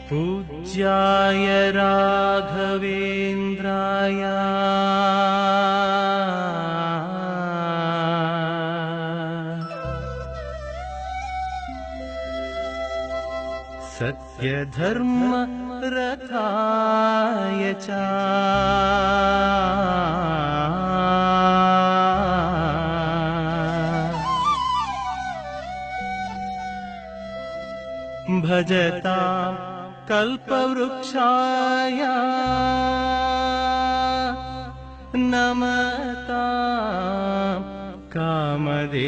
पूज्याय राघवेन्द्राय सत्यधर्म रथाय च भजतां कल्पवृक्षाय नमतां कामधेनवे।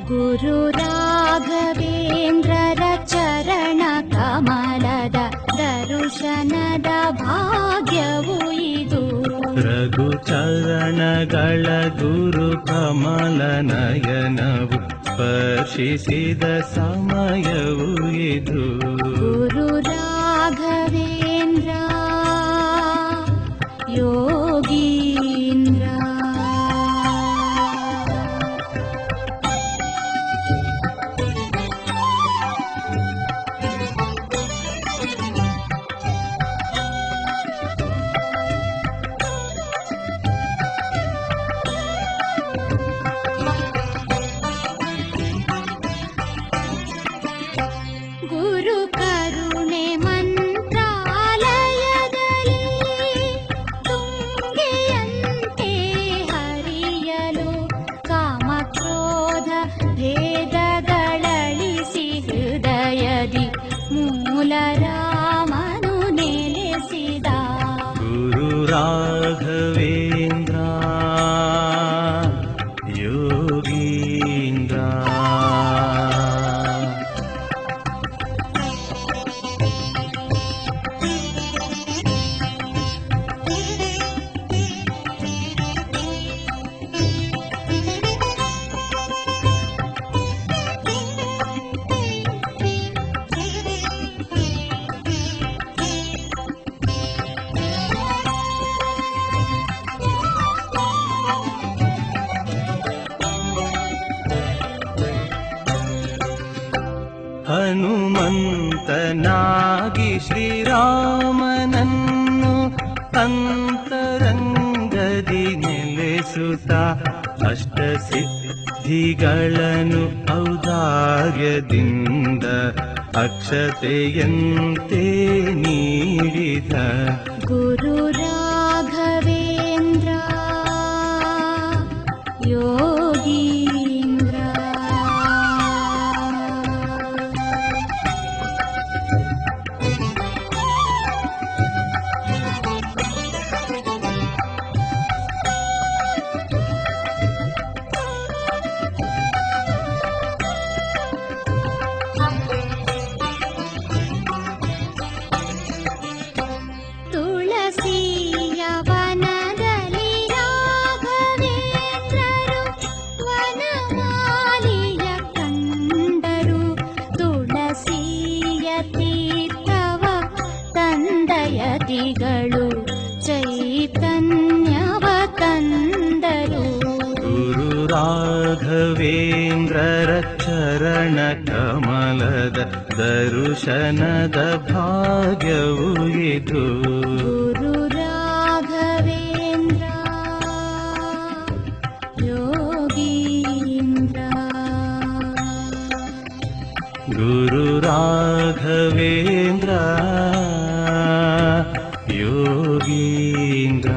ಗುರು ರಾಘವೇಂದ್ರರ ಚರಣ ಕಮಲದ ದರುಶನದ ಭಾಗ್ಯವು ಇದು. ರಘು ಚರಣಗಳ ಗುರು ಕಮಲ ನಯನವು ಸ್ಪರ್ಶಿಸಿದ ಸಮಯವು ಇದು. ಗುರು ರಾಘವೇಂದ್ರ ಯೋಗೀಂದ್ರ ಗುರು ಕರುಣೆ ಮಂತ್ರಾಲಯದಲ್ಲಿ ತುಂಗೆಯಂತೆ ಹರಿಯಲು ಕಾಮಕ್ರೋಧ ಭೇದಗಳಳಿಸಿ ಹೃದಯದಿ ಮೂಲ ರಾಮನು ನೆಲೆಸಿದ. ಗುರು ರಾಘವೇಂದ್ರ ಯೋಗೀಂದ್ರ ಹನುಮಂತನಾಗಿ ಶ್ರೀರಾಮನನ್ನು ಅಂತರಂಗದಿ ನೆಲೆಸುತ್ತ ಅಷ್ಟಸಿದ್ಧಿಗಳನ್ನು ಔದಾರ್ಯದಿಂದ ಅಕ್ಷತೆಯಂತೆ ನೀಡಿದ. ಗುರು ರಾಘವೇಂದ್ರ ಯೋಗೀಂದ್ರ ತುಳಸಿಯ ವನದಲ್ಲಿ ರಾಘವೇಂದ್ರರು ವನಮಾಲಿಯ ಕಂಡರು. ತುಳಸಿಯ ತೀರ್ಥವ ತಂದಯತಿಗಳು ಚೈತನ್ಯವ ತಂದರು. ಗುರು ರಾಘವೇಂದ್ರರ ಚರಣ ಕಮಲದ ದರುಶನದ ಭಾಗ್ಯವು ಇದು. ಗುರು ರಾಘವೇಂದ್ರ ಯೋಗೀಂದ್ರ ಗುರು ರಾಘವೇಂದ್ರ ಯೋಗೀಂದ್ರ